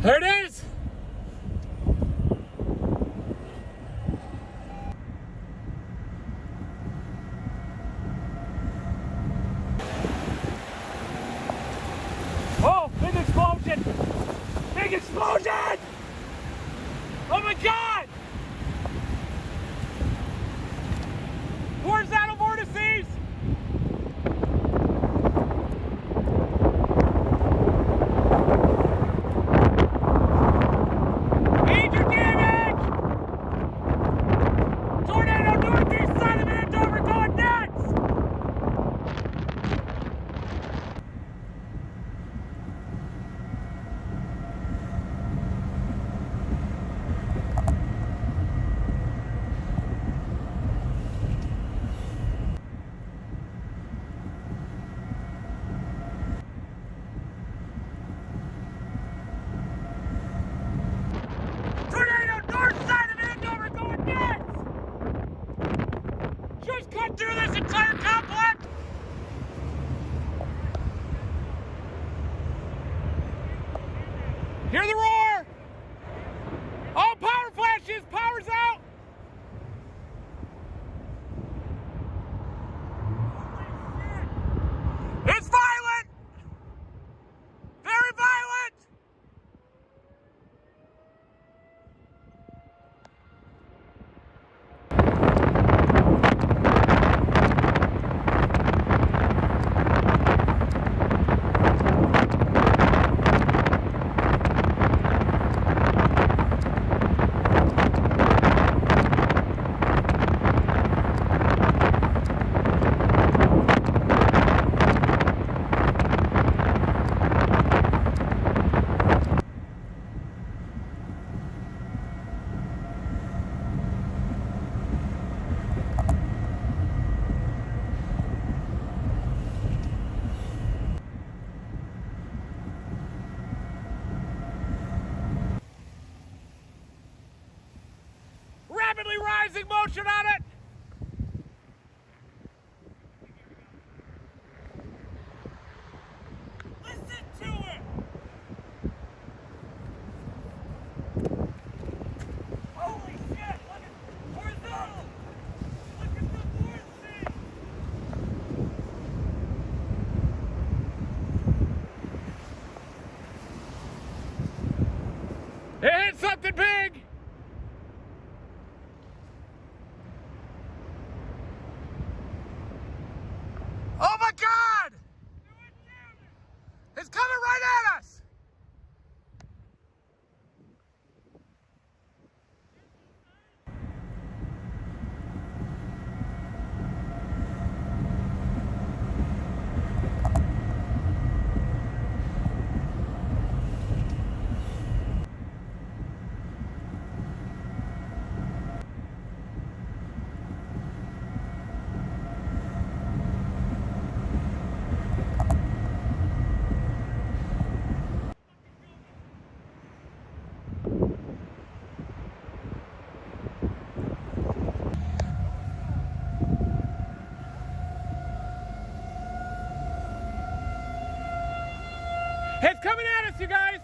There it is! Oh, big explosion! Big explosion! Oh my God! Horizontal vortices! Major damage! Tornado northeast side of Andover going nuts! Tornado north side of Andover going nuts! Just cut through this entire complex! Hear the roar! All power flashes! Power's out! It's violent! Very violent! Rapidly rising motion on it! Listen to it! Holy shit! Look at horizontal! Look at the vortices! It hit something big! Oh my God! It's coming right at us! It's coming at us, you guys!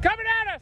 Coming at us!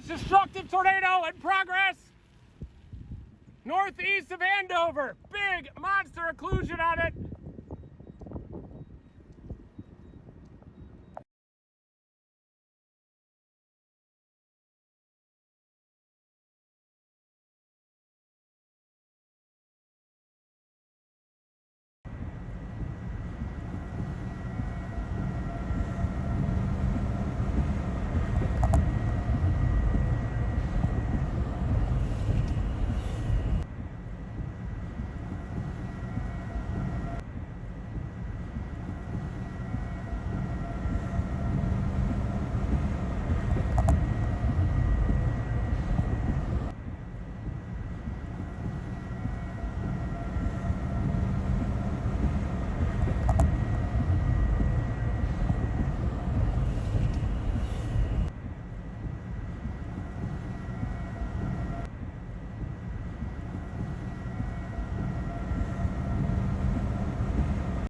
Destructive tornado in progress. Northeast of Andover. Big monster occlusion on it.